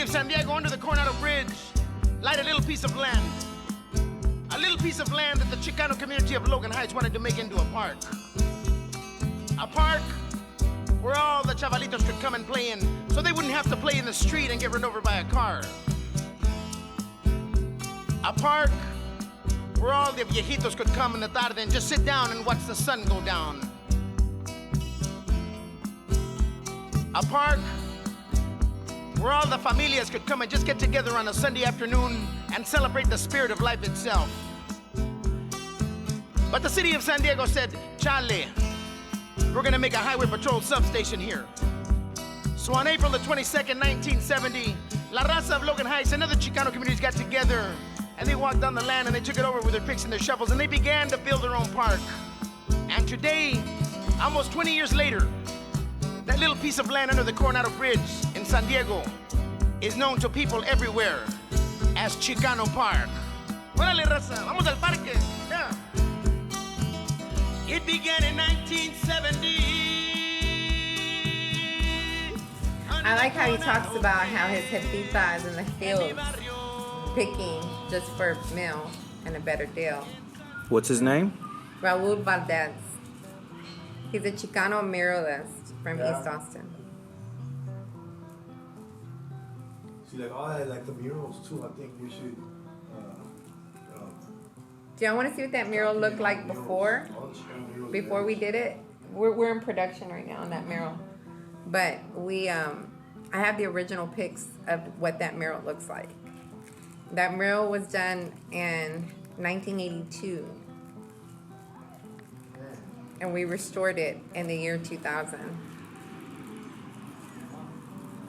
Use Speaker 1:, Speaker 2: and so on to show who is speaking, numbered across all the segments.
Speaker 1: of San Diego, under the Coronado Bridge, lied a little piece of land. A little piece of land that the Chicano community of Logan Heights wanted to make into a park. A park where all the chavalitos could come and play in, so they wouldn't have to play in the street and get run over by a car. A park where all the viejitos could come in the tarde and just sit down and watch the sun go down. A park where all the familias could come and just get together on a Sunday afternoon and celebrate the spirit of life itself. But the city of San Diego said, chale, we're gonna make a highway patrol substation here. So on April the 22nd, 1970, La Raza of Logan Heights and other Chicano communities got together and they walked on the land and they took it over with their picks and their shovels and they began to build their own park. And today, almost 20 years later, that little piece of land under the Coronado Bridge in San Diego is known to people everywhere as Chicano Park. Órale, raza, vamos al parque. Yeah. It began in 1970.
Speaker 2: I like how he talks about how his jefita is in the fields picking just for meal and a better deal.
Speaker 3: What's his name?
Speaker 2: Raul Valdez. He's a Chicano muralist from East Austin.
Speaker 4: See, like all that, like the murals too. I think we should.
Speaker 2: Do y'all want to see what that mural looked like before? Before we did it, we're in production right now on that mural. But I have the original pics of what that mural looks like. That mural was done in 1982. And we restored it in the year 2000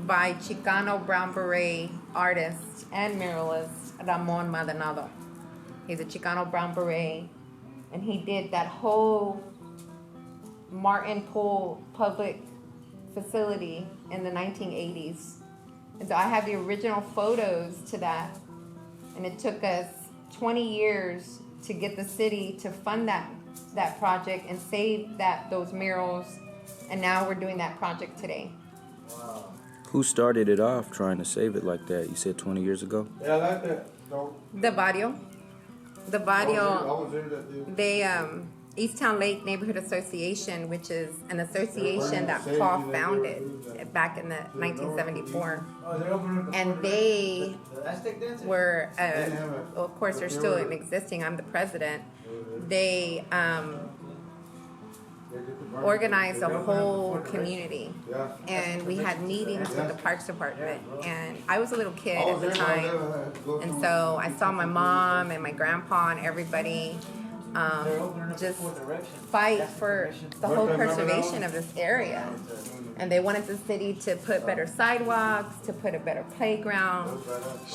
Speaker 2: by Chicano Brown Beret artist and muralist Ramon Maldonado. He's a Chicano Brown Beret, and he did that whole Martin Pool public facility in the 1980s. And so I have the original photos to that, and it took us 20 years to get the city to fund that project and save those murals, and now we're doing that project today.
Speaker 4: Wow.
Speaker 3: Who started it off trying to save it like that? You said 20 years ago?
Speaker 4: Yeah, I like that. No.
Speaker 2: The barrio,
Speaker 4: I was there that day.
Speaker 2: they Easttown Lake Neighborhood Association, which is an association that Paul founded back in the 1974, and they were, of course, they're still existing. I'm the president. They organized a whole community, and we had meetings with the Parks Department, and I was a little kid at the time, and so I saw my mom and my grandpa and everybody just fight for the whole preservation of this area. And they wanted the city to put better sidewalks, to put a better playground,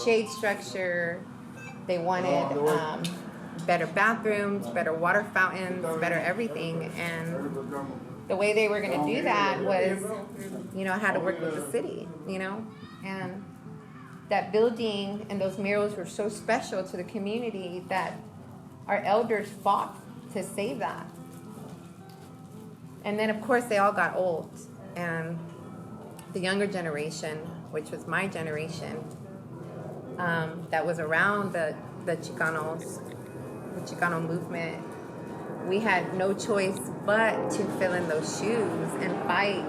Speaker 2: shade structure. They wanted better bathrooms, better water fountains, better everything. And the way they were going to do that was, how to work with the city, And that building and those murals were so special to the community that our elders fought to save that. And then, of course, they all got old. And the younger generation, which was my generation, that was around the Chicanos, the Chicano movement, we had no choice but to fill in those shoes and fight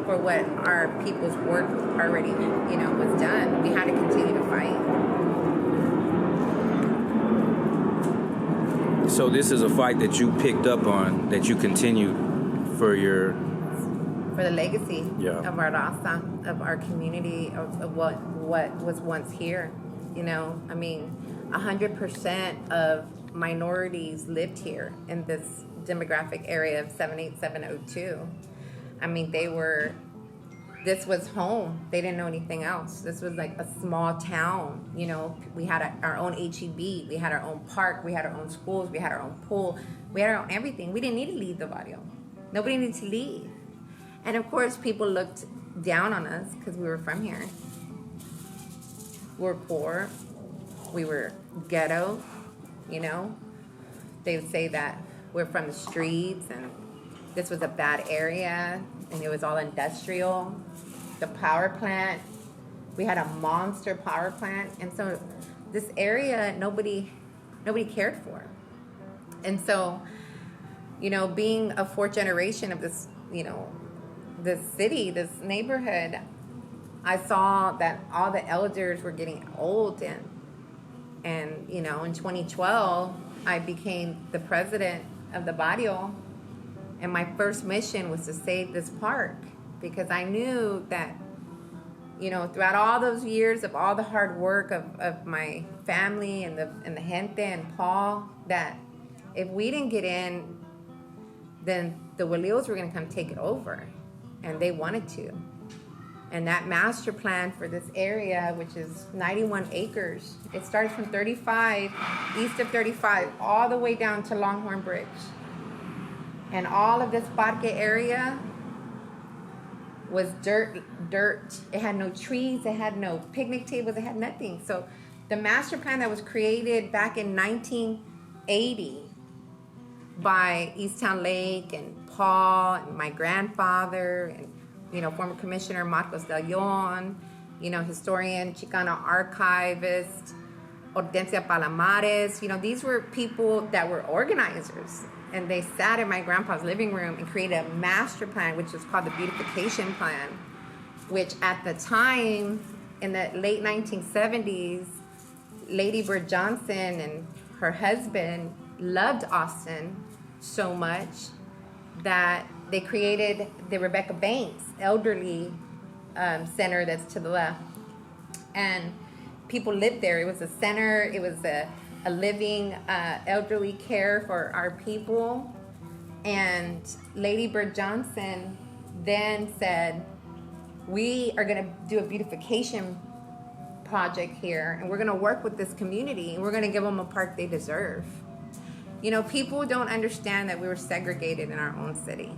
Speaker 2: for what our people's work already, was done. We had to continue to fight.
Speaker 3: So this is a fight that you picked up on, that you continued for
Speaker 2: the legacy of our raza, of our community, of what was once here. 100% of minorities lived here in this demographic area of 78702. This was home. They didn't know anything else. This was like a small town. We had our own HEB. We had our own park. We had our own schools. We had our own pool. We had our own everything. We didn't need to leave the barrio. Nobody needed to leave. And of course, people looked down on us because we were from here. We were poor. We were ghetto, They would say that we're from the streets and this was a bad area and it was all industrial. The power plant We had a monster power plant. And so this area, nobody cared for. And so, you know, being a fourth generation of this, you know, this city, this neighborhood, I saw that all the elders were getting old. And you know, in 2012, I became the president of the barrio. And my first mission was to save this park, because I knew that, you know, throughout all those years of all the hard work of my family and the gente and Paul, that if we didn't get in, then the Willios were going to come take it over. And they wanted to. And that master plan for this area, which is 91 acres, it starts from 35, east of 35, all the way down to Longhorn Bridge. And all of this parque area was dirt. It had no trees, it had no picnic tables, it had nothing. So the master plan that was created back in 1980 by Easttown Lake and Paul and my grandfather and, you know, former Commissioner Marcos de Leon, you know, historian, Chicano archivist, Hortensia Palomares, you know, these were people that were organizers. And they sat in my grandpa's living room and created a master plan, which was called the beautification plan, which at the time, in the late 1970s, Lady Bird Johnson and her husband loved Austin so much that they created the Rebecca Banks Elderly Center that's to the left. And people lived there. It was a center. It was a living elderly care for our people. And Lady Bird Johnson then said, we are going to do a beautification project here, and we're going to work with this community, and we're going to give them a park they deserve. You know, people don't understand that we were segregated in our own city.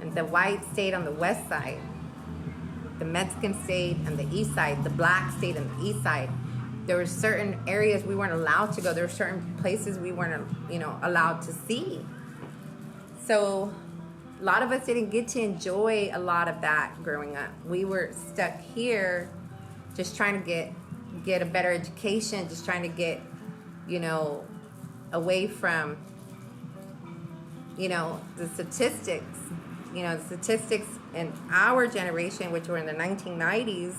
Speaker 2: And the white stayed on the west side, the Mexican stayed on the east side, the black stayed on the east side. There were certain areas we weren't allowed to go. There were certain places we weren't, you know, allowed to see. So a lot of us didn't get to enjoy a lot of that growing up. We were stuck here just trying to get a better education, just trying to get, you know, away from, you know, the statistics. You know, the statistics in our generation, which were in the 1990s,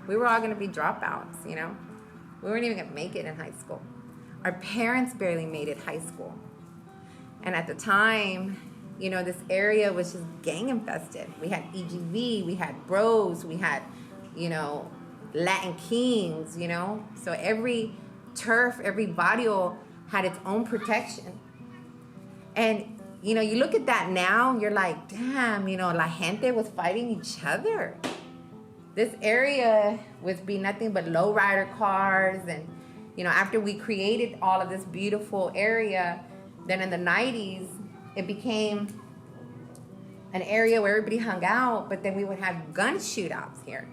Speaker 2: we were all going to be dropouts, you know. We weren't even going to make it in high school. Our parents barely made it high school. And at the time, you know, this area was just gang infested. We had EGV, we had Bros, we had, you know, Latin Kings, you know. So every turf, every barrio had its own protection. And, you know, you look at that now, you're like, damn, you know, la gente was fighting each other. This area would be nothing but lowrider cars. And, you know, after we created all of this beautiful area, then in the 90s, it became an area where everybody hung out, but then we would have gun shootouts here.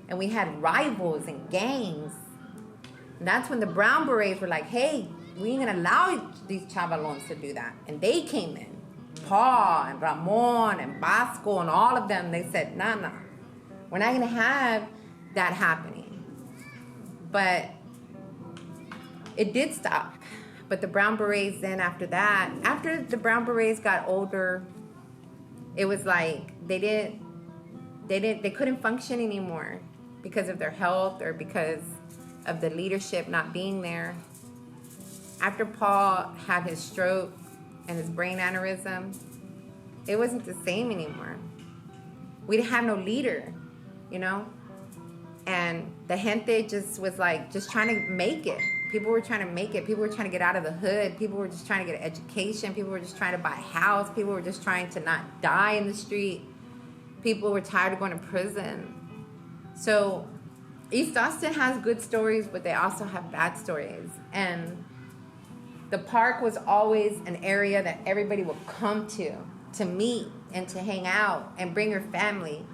Speaker 2: And we had rivals and gangs. And that's when the Brown Berets were like, hey, we ain't gonna allow these chavalons to do that. And they came in. Paul and Ramon and Bosco and all of them, they said, nah. We're not gonna have that happening. But it did stop. But the Brown Berets then after that, after the Brown Berets got older, it was like they couldn't function anymore because of their health or because of the leadership not being there. After Paul had his stroke and his brain aneurysm, it wasn't the same anymore. We didn't have no leader, you know? And the gente just was like, just trying to make it. People were trying to make it. People were trying to get out of the hood. People were just trying to get an education. People were just trying to buy a house. People were just trying to not die in the street. People were tired of going to prison. So East Austin has good stories, but they also have bad stories. And the park was always an area that everybody would come to meet and to hang out and bring your family.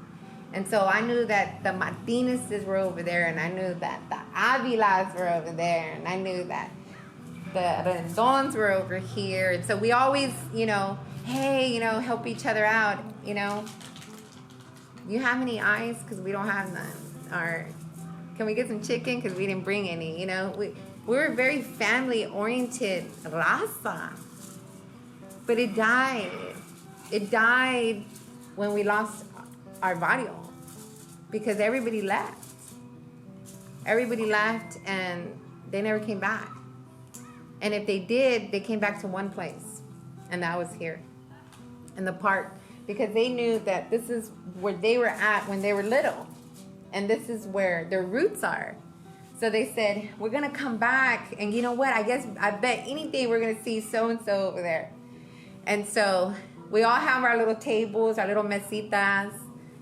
Speaker 2: And so I knew that the Martinezes were over there, and I knew that the Avilas were over there, and I knew that the Rendons were over here. And so we always, you know, hey, you know, help each other out, you know. You have any eyes? Because we don't have none. Or can we get some chicken? Because we didn't bring any, you know. We were a very family-oriented raza. But it died. It died when we lost our barrio. Because everybody left. Everybody left and they never came back. And if they did, they came back to one place. And that was here, in the park. Because they knew that this is where they were at when they were little. And this is where their roots are. So they said, we're going to come back. And you know what? I bet anything we're going to see so-and-so over there. And so we all have our little tables, our little mesitas.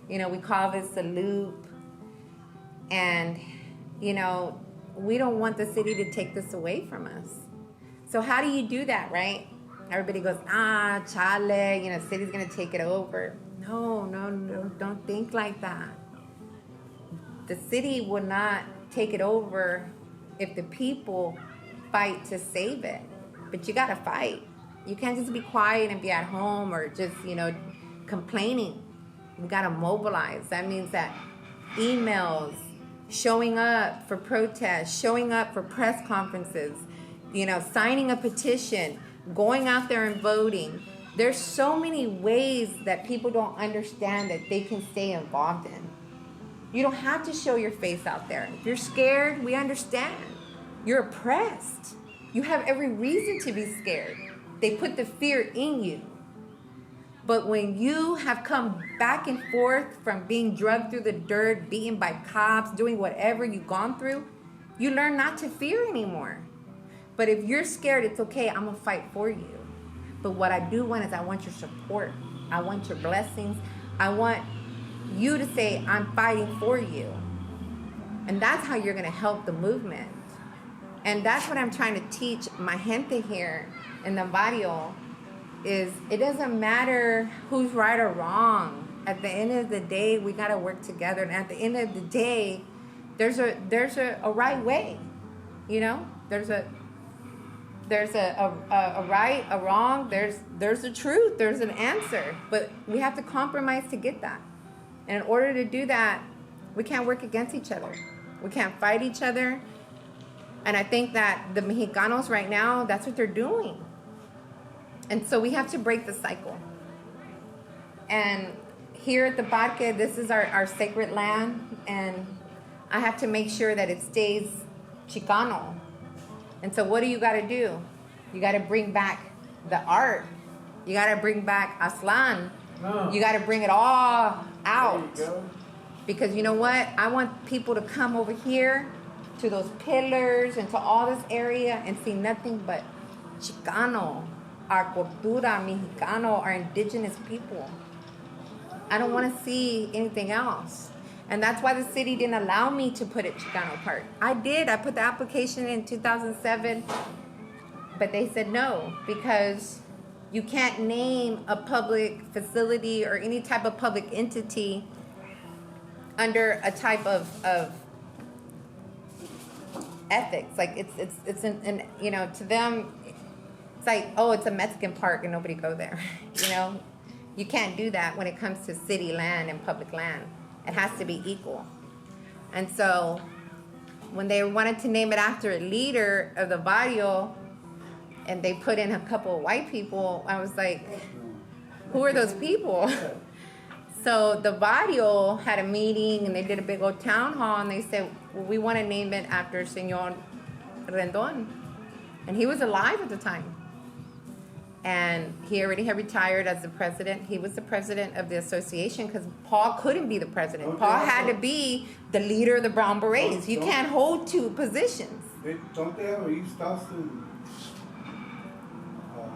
Speaker 2: You know, we call this a loop. And, you know, we don't want the city to take this away from us. So how do you do that, right? Everybody goes, chale, you know, the city's going to take it over. No, don't think like that. The city will not take it over if the people fight to save it. But you got to fight. You can't just be quiet and be at home or just, you know, complaining. We got to mobilize. That means that emails, showing up for protests, showing up for press conferences, you know, signing a petition, going out there and voting. There's so many ways that people don't understand that they can stay involved in. You don't have to show your face out there. If you're scared, we understand. You're oppressed. You have every reason to be scared. They put the fear in you. But when you have come back and forth from being drugged through the dirt, beaten by cops, doing whatever you've gone through, you learn not to fear anymore. But if you're scared, it's okay. I'm going to fight for you. But what I do want is I want your support. I want your blessings. I want you to say, I'm fighting for you. And that's how you're going to help the movement. And that's what I'm trying to teach my gente here in the barrio is it doesn't matter who's right or wrong. At the end of the day, we got to work together. And at the end of the day, there's a right way. You know, there's a right, a wrong, there's a truth, there's an answer. But we have to compromise to get that. And in order to do that, we can't work against each other. We can't fight each other. And I think that the Mexicanos right now, that's what they're doing. And so we have to break the cycle. And here at the Parque, this is our sacred land. And I have to make sure that it stays Chicano. And so what do you got to do? You got to bring back the art. You got to bring back Aslan. You got to bring it all out. Because you know what? I want people to come over here to those pillars and to all this area and see nothing but Chicano, our cultura, Mexicano, our indigenous people. I don't want to see anything else. And that's why the city didn't allow me to put it Chicano Park. I did. I put the application in 2007, but they said no because you can't name a public facility or any type of public entity under a type of ethics. Like it's an you know, to them, it's like, oh, it's a Mexican park and nobody go there. You know, you can't do that when it comes to city land and public land. It has to be equal. And so when they wanted to name it after a leader of the barrio and they put in a couple of white people, I was like, who are those people? So the barrio had a meeting and they did a big old town hall and they said, well, we want to name it after Señor Rendon. And he was alive at the time. And he already had retired as the president. He was the president of the association because Paul couldn't be the president. Paul had to be the leader of the Brown Berets. You can't hold two positions.
Speaker 4: Don't they have East Austin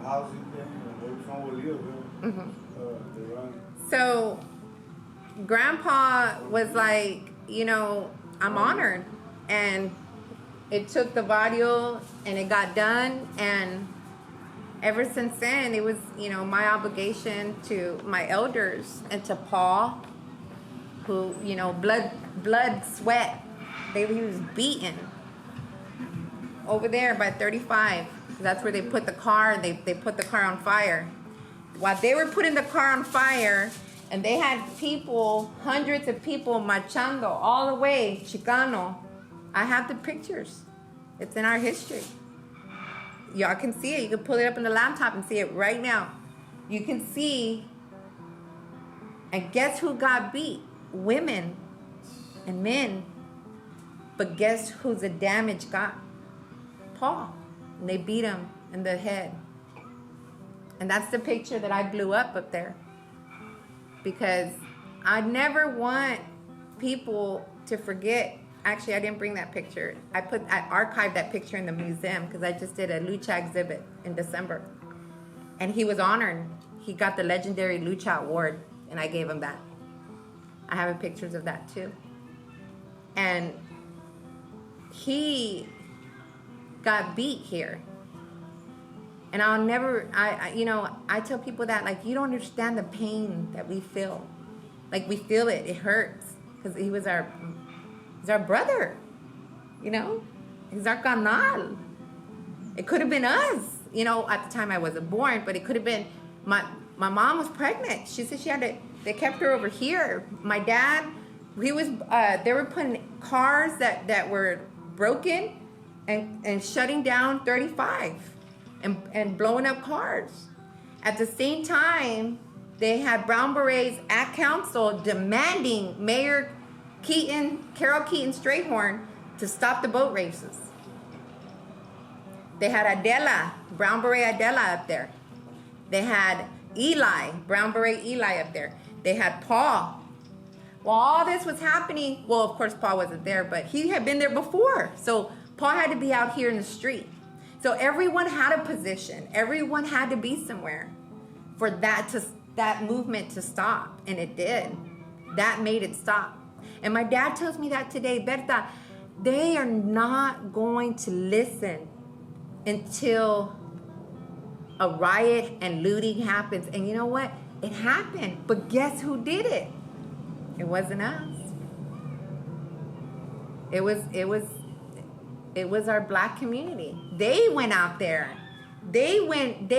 Speaker 4: housing thing?
Speaker 2: Mm-hmm. So Grandpa was like, you know, I'm honored. And it took the barrio and it got done. And ever since then, it was, you know, my obligation to my elders and to Paul, who, you know, blood, sweat. He was beaten over there by 35. That's where they put the car. They put the car on fire. While they were putting the car on fire, And they had people, hundreds of people marchando all the way, Chicano. I have the pictures. It's in our history. Y'all can see it. You can pull it up in the laptop and see it right now. You can see, and guess who got beat? Women and men. But guess who's the damage got? Paul. And they beat him in the head. And that's the picture that I blew up there. Because I never want people to forget. Actually, I didn't bring that picture. I archived that picture in the museum because I just did a lucha exhibit in December. And he was honored. He got the legendary lucha award, and I gave him that. I have pictures of that too. And he got beat here. And I'll never, I tell people that, like, you don't understand the pain that we feel. Like, we feel it. It hurts. Because he's our brother. You know? He's our canal. It could have been us. You know, at the time I wasn't born, but it could have been, my mom was pregnant. She said they kept her over here. My dad, they were putting cars that were broken and shutting down 35. And blowing up cars. At the same time, they had Brown Berets at council demanding Mayor Carol Keaton Strayhorn, to stop the boat races. They had Adela, Brown Beret Adela up there. They had Eli, Brown Beret Eli up there. They had Paul. While all this was happening, well, of course, Paul wasn't there, but he had been there before. So Paul had to be out here in the street. So everyone had a position. Everyone had to be somewhere for that movement to stop. And it did. That made it stop. And my dad tells me that today, Bertha, they are not going to listen until a riot and looting happens. And you know what? It happened. But guess who did it? It wasn't us. It was our black community. They went out there. They went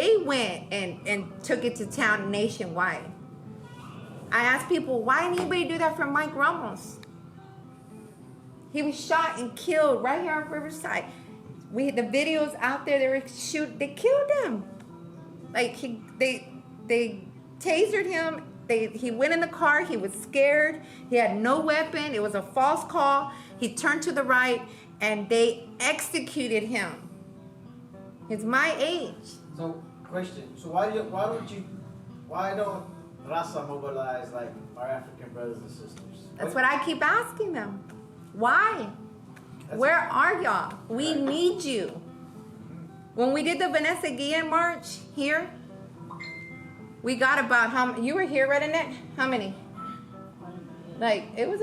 Speaker 2: and took it to town nationwide. I asked people, why didn't anybody do that for Mike Ramos? He was shot and killed right here on Riverside. We had the videos out there. They killed him. Like they tasered him. He went in the car. He was scared. He had no weapon. It was a false call. He turned to the right, and they executed him. He's my age.
Speaker 5: So, question. So why don't Raza mobilize like our African brothers and sisters?
Speaker 2: That's what I keep asking them. Why? Where are y'all? We need you. When we did the Vanessa Guillen March here, we got about you were here, Hernandez? How many? Like, it was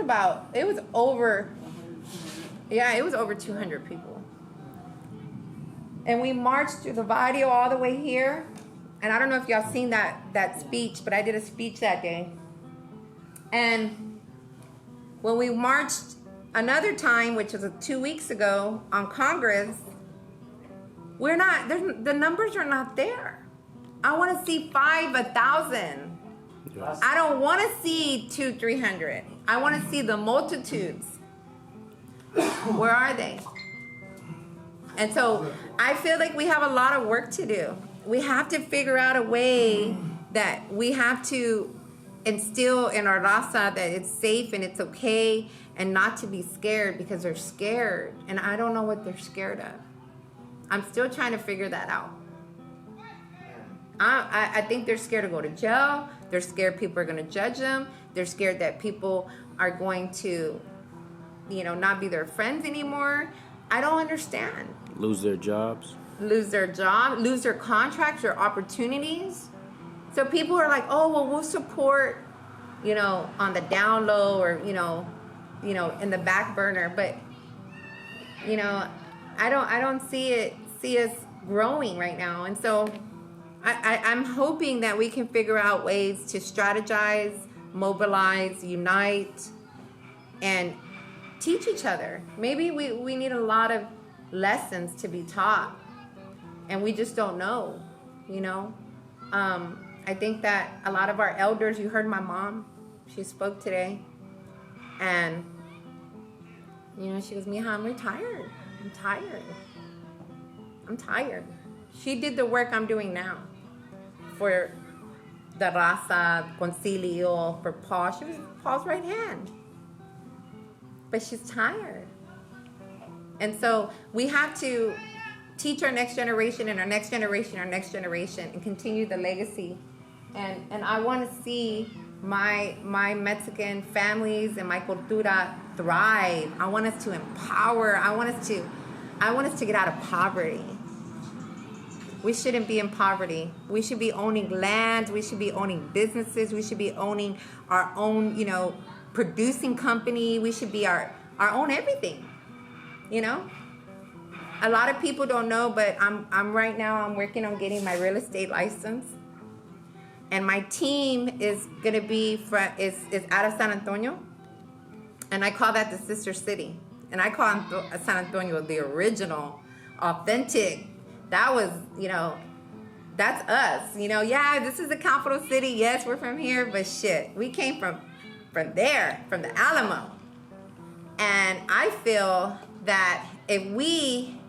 Speaker 2: over 200 people. And we marched through the Barrio all the way here. And I don't know if y'all seen that speech, but I did a speech that day. And when we marched another time, which was 2 weeks ago on Congress, the numbers are not there. I want to see 1,000. Yes. I don't want to see 200-300. I want to see the multitudes. Where are they? And so I feel like we have a lot of work to do. We have to figure out a way that we have to instill in our raza that it's safe and it's okay and not to be scared, because they're scared. And I don't know what they're scared of. I'm still trying to figure that out. I think they're scared to go to jail. They're scared people are going to judge them. They're scared that people are going to, not be their friends anymore. I don't understand.
Speaker 3: Lose their jobs.
Speaker 2: Lose their contracts or opportunities. So people are like, oh, well, we'll support, on the down low or, in the back burner. But, I don't see us growing right now. And so I'm hoping that we can figure out ways to strategize, mobilize, unite, and teach each other. Maybe we need a lot of lessons to be taught, and we just don't know, I think that a lot of our elders, you heard my mom, she spoke today, and you know, she goes, Mija, I'm retired. I'm tired. I'm tired. She did the work I'm doing now for the Raza, Concilio, for Paul. She was Paul's right hand. But she's tired. And so we have to teach our next generation and our next generation, our next generation, and continue the legacy. And I want to see my Mexican families and my cultura thrive. I want us to empower. I want us to get out of poverty. We shouldn't be in poverty. We should be owning lands. We should be owning businesses. We should be owning our own, you know, producing company. We should be our own everything, you know? A lot of people don't know, but I'm right now, I'm working on getting my real estate license. And my team is going to be is out of San Antonio. And I call that the sister city. And I call San Antonio the original, authentic. That was, you know, that's us. You know, yeah, this is the capital city. Yes, we're from here, but shit, we came from there, from the Alamo. And I feel that if we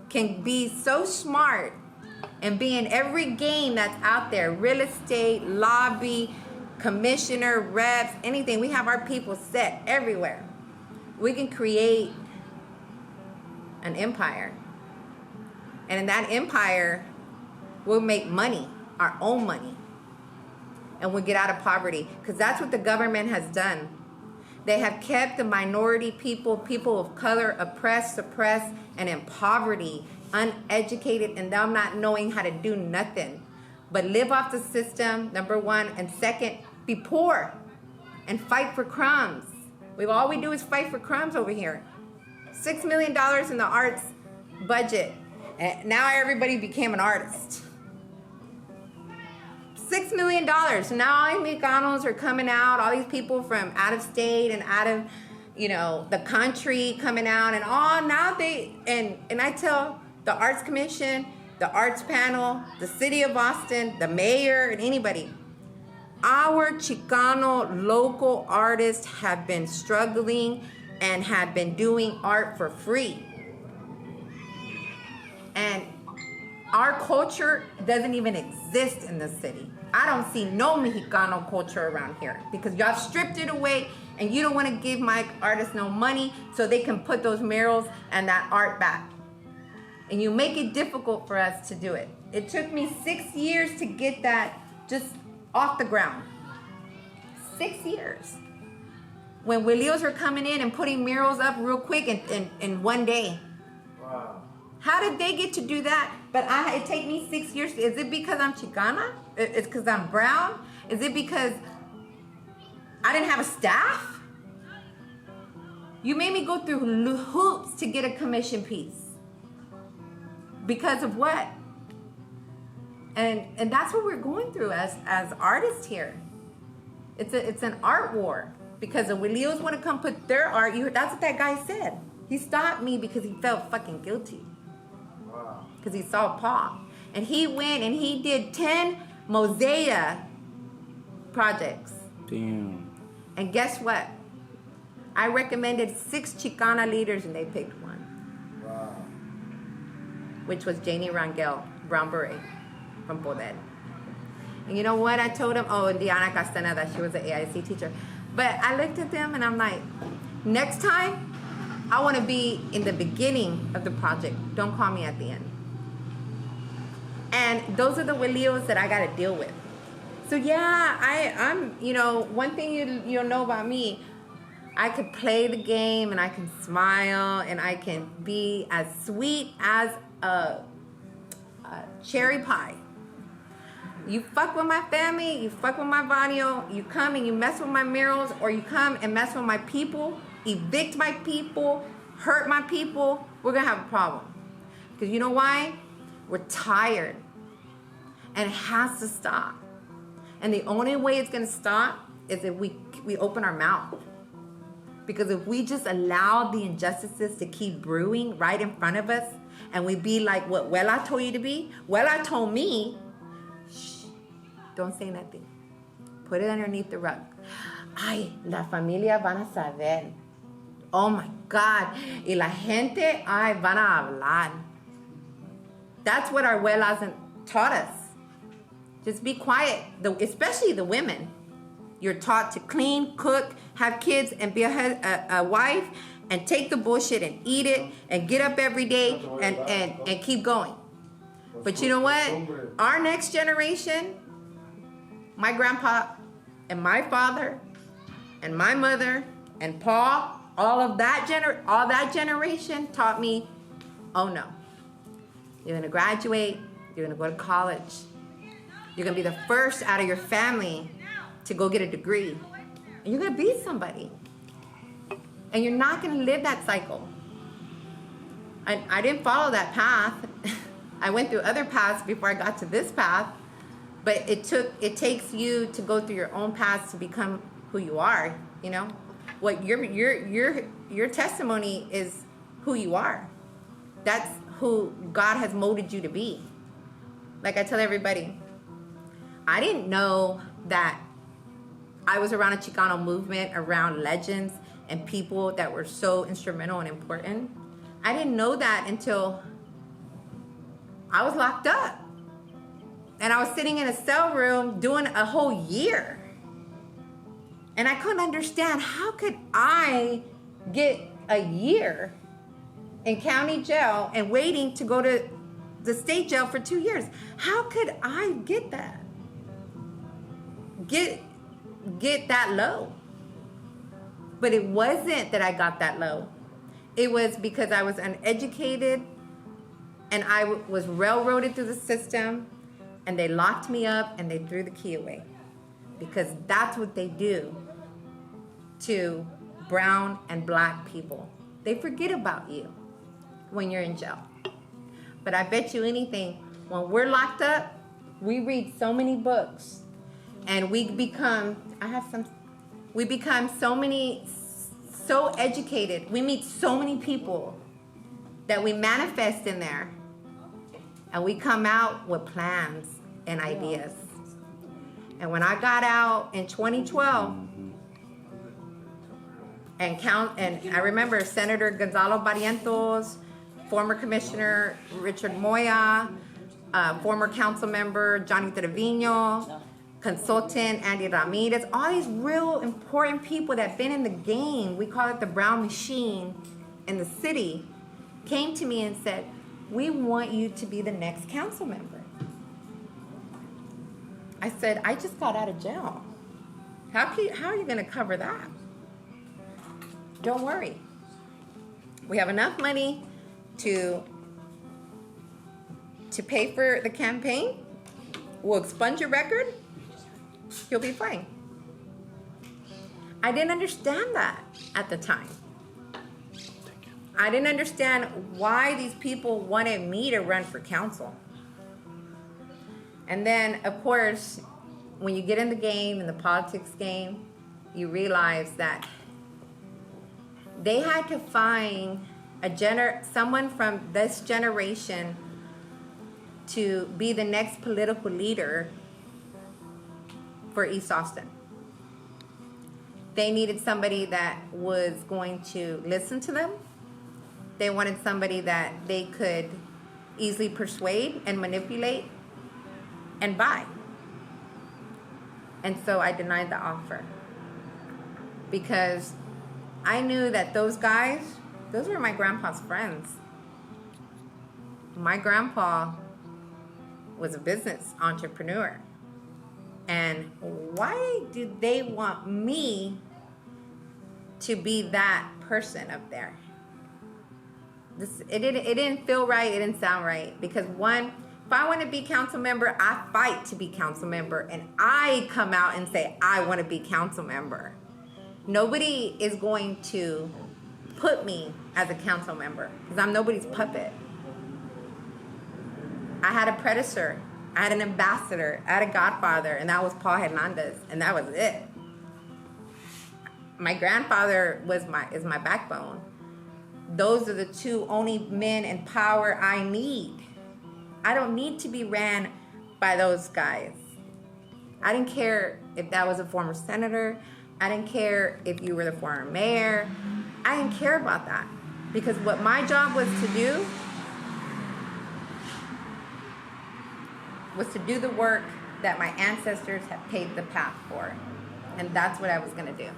Speaker 2: can be so smart and be in every game that's out there, real estate, lobby, commissioner, reps, anything, we have our people set everywhere. We can create an empire. And in that empire, we'll make money, our own money. And we'll get out of poverty. Because that's what the government has done. They have kept the minority people, people of color, oppressed, suppressed, and in poverty, uneducated, and them not knowing how to do nothing. But live off the system, number one. And second, be poor and fight for crumbs. All we do is fight for crumbs over here. $6 million in the arts budget. And now everybody became an artist. $6 million. So now all these Mexicanos are coming out, all these people from out of state and out of, you know, the country coming out, and all now they, and I tell the Arts Commission, the Arts Panel, the City of Austin, the mayor, and anybody, our Chicano local artists have been struggling and have been doing art for free. And our culture doesn't even exist in the city. I don't see no Mexicano culture around here because y'all stripped it away and you don't want to give my artists no money so they can put those murals and that art back. And you make it difficult for us to do it. It took me 6 years to get that just off the ground. 6 years. When Willios were coming in and putting murals up real quick in one day.
Speaker 5: Wow.
Speaker 2: How did they get to do that? But it take me 6 years. Is it because I'm Chicana? It's because I'm brown? Is it because I didn't have a staff? You made me go through hoops to get a commission piece. Because of what? And that's what we're going through as artists here. It's an art war. Because the Willios want to come put their art. That's what that guy said. He stopped me because he felt fucking guilty. Because he saw Paul. And he went and he did 10 mosaic projects.
Speaker 3: Damn.
Speaker 2: And guess what? I recommended 6 Chicana leaders and they picked one.
Speaker 5: Wow.
Speaker 2: Which was Janie Rangel, Brown Beret from Beret. And you know what? I told him, and Diana Castaneda, she was an AIC teacher. But I looked at them and I'm like, next time, I want to be in the beginning of the project. Don't call me at the end. And those are the Willios that I got to deal with. So yeah, I'm, you know, one thing you'll know about me, I could play the game and I can smile and I can be as sweet as a cherry pie. You fuck with my family, you fuck with my barrio, you come and you mess with my murals, or you come and mess with my people, evict my people, hurt my people, we're gonna have a problem. Because you know why? We're tired. And it has to stop. And the only way it's gonna stop is if we open our mouth. Because if we just allow the injustices to keep brewing right in front of us, and we be like what Wella told you to be, Wella told me, shh, Don't say nothing. Put it underneath the rug. Ay, la familia van a saber. Oh my God. Y la gente, ay, van a hablar. That's what our abuelas taught us. Just be quiet, especially the women. You're taught to clean, cook, have kids, and be a wife, and take the bullshit and eat it, and get up every day and keep going. But you know what? Our next generation, my grandpa and my father and my mother and Paul, all that generation taught me, oh no. You're gonna graduate, you're gonna go to college. You're gonna be the first out of your family to go get a degree. And you're gonna be somebody. And you're not gonna live that cycle. I didn't follow that path. I went through other paths before I got to this path. But it takes you to go through your own paths to become who you are, you know? What your testimony is who you are. That's who God has molded you to be. Like I tell everybody, I didn't know that I was around a Chicano movement, around legends and people that were so instrumental and important. I didn't know that until I was locked up. And I was sitting in a cell room doing a whole year. And I couldn't understand, how could I get a year in county jail and waiting to go to the state jail for 2 years? How could I get that? Get that low? But it wasn't that I got that low. It was because I was uneducated and I was railroaded through the system, and they locked me up and they threw the key away. Because that's what they do to brown and black people. They forget about you when you're in jail. But I bet you anything, when we're locked up, we read so many books, and we become so educated. We meet so many people that we manifest in there, and we come out with plans and ideas. And when I got out in 2012, and I remember Senator Gonzalo Barrientos, former Commissioner Richard Moya, former council member Johnny Trevino, consultant Andy Ramirez, all these real important people that have been in the game, we call it the brown machine in the city, came to me and said, we want you to be the next council member. I said, I just got out of jail. How are you going to cover that? Don't worry. We have enough money to pay for the campaign. We'll expunge your record. You'll be fine. I didn't understand that at the time. I didn't understand why these people wanted me to run for council. And then, of course, when you get in the game, in the politics game, you realize that they had to find someone from this generation to be the next political leader for East Austin. They needed somebody that was going to listen to them. They wanted somebody that they could easily persuade and manipulate and buy. And so I denied the offer, because I knew that those guys, those were my grandpa's friends. My grandpa was a business entrepreneur. And why do they want me to be that person up there? It didn't feel right. It didn't sound right. Because one, if I want to be council member, I fight to be council member. And I come out and say, I want to be council member. Nobody is going to put me as a council member, because I'm nobody's puppet. I had a predecessor. I had an ambassador. I had a godfather, and that was Paul Hernandez, and that was it. My grandfather is my backbone. Those are the two only men in power I need. I don't need to be ran by those guys. I didn't care if that was a former senator. I didn't care if you were the former mayor. I didn't care about that. Because what my job was to do was to do the work that my ancestors had paved the path for. And that's what I was going to do.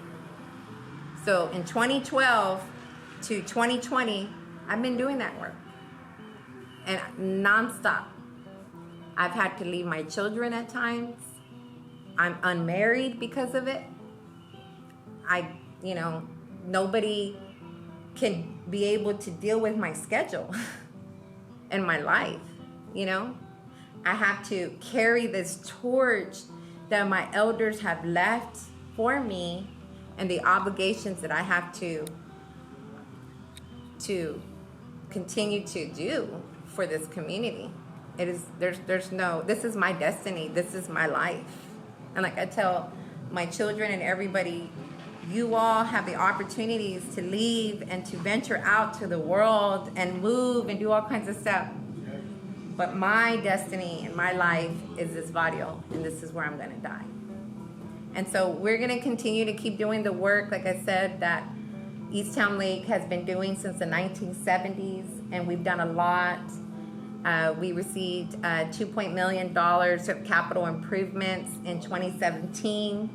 Speaker 2: So in 2012 to 2020, I've been doing that work. And nonstop. I've had to leave my children at times. I'm unmarried because of it. Nobody can be able to deal with my schedule and my life, I have to carry this torch that my elders have left for me and the obligations that I have to continue to do for this community. This is my destiny. This is my life. And like I tell my children and everybody, you all have the opportunities to leave and to venture out to the world and move and do all kinds of stuff. But my destiny and my life is this barrio, and this is where I'm going to die. And so we're going to continue to keep doing the work, like I said, that Easttown Lake has been doing since the 1970s, and we've done a lot. We received $2 million of capital improvements in 2017.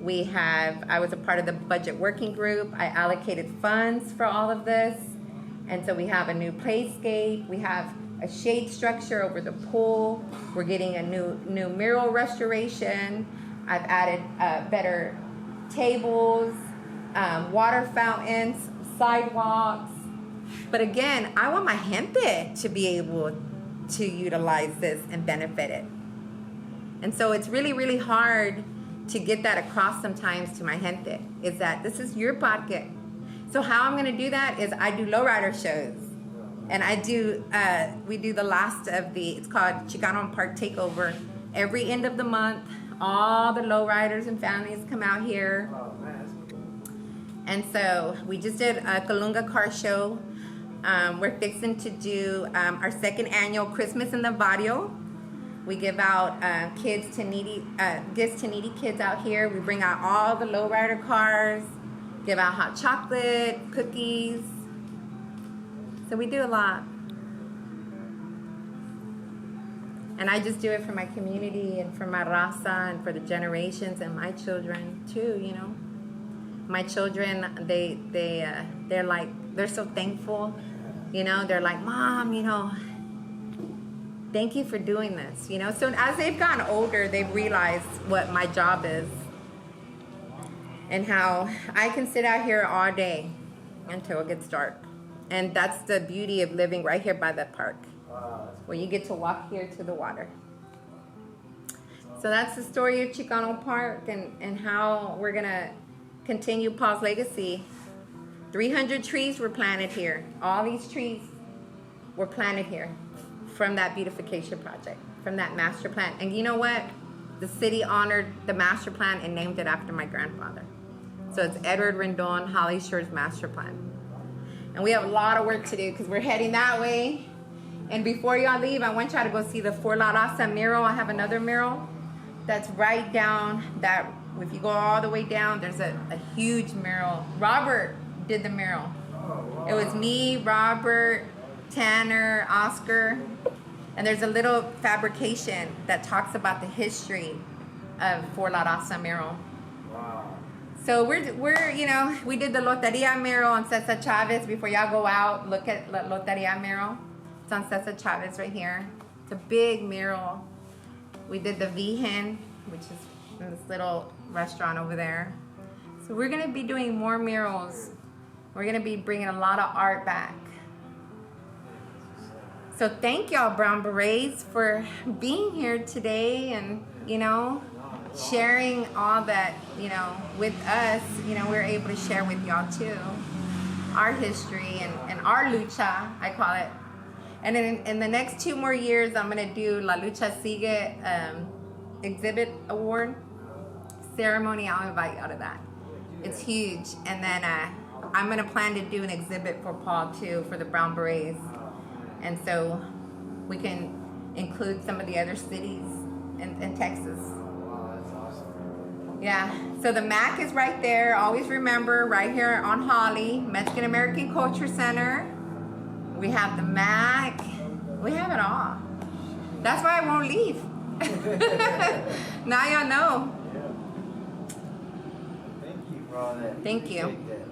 Speaker 2: I was a part of the budget working group. I allocated funds for all of this. And so we have a new playscape. We have a shade structure over the pool. We're getting a new mural restoration. I've added better tables, water fountains, sidewalks. But again, I want my gente to be able to utilize this and benefit it. And so it's really, really hard to get that across sometimes to my gente, is that this is your pocket. So how I'm gonna do that is I do lowrider shows. And we do the last of it's called Chicano Park Takeover. Every end of the month, all the lowriders and families come out here.
Speaker 5: Oh, man, that's cool.
Speaker 2: And so we just did a Kalunga car show. We're fixing to do our second annual Christmas in the Barrio. We give out gifts to needy kids out here. We bring out all the lowrider cars, give out hot chocolate, cookies. So we do a lot. And I just do it for my community and for my raza and for the generations and my children too, My children, they're so thankful. They're like, Mom, thank you for doing this, So as they've gotten older, they've realized what my job is and how I can sit out here all day until it gets dark. And that's the beauty of living right here by the park, where you get to walk here to the water. So that's the story of Chicano Park and how we're going to continue Paul's legacy. 300 trees were planted here. All these trees were planted here from that beautification project, from that master plan. And you know what? The city honored the master plan and named it after my grandfather. So it's Bertha Rendon Delgado's master plan. And we have a lot of work to do because we're heading that way. And before y'all leave, I want y'all to go see the For La Raza mural. I have another mural that's right down that, if you go all the way down, there's a huge mural. Robert did the mural. It was me, Robert, Tanner, Oscar. And there's a little fabrication that talks about the history of For La Raza mural.
Speaker 5: Wow.
Speaker 2: So we did the Loteria mural on Cesar Chavez. Before y'all go out, look at Loteria mural. It's on Cesar Chavez right here. It's a big mural. We did the Vihen, which is in this little restaurant over there. So we're gonna be doing more murals. We're gonna be bringing a lot of art back. So thank y'all, Brown Berets, for being here today and, sharing all that, with us. We're able to share with y'all too, our history and our lucha, I call it. And in the next 2 more years, I'm gonna do La Lucha Sigue exhibit award ceremony. I'll invite y'all to that. It's huge. And then I'm gonna plan to do an exhibit for Paul too, for the Brown Berets. And so we can include some of the other cities in Texas.
Speaker 5: Wow,
Speaker 2: Yeah, so the MAC is right there. Always remember, right here on Holly, Mexican American Culture Center. We have the MAC. We have it all. That's why I won't leave. Now y'all know.
Speaker 5: Thank you for all that.
Speaker 2: Thank you.
Speaker 5: Appreciate that.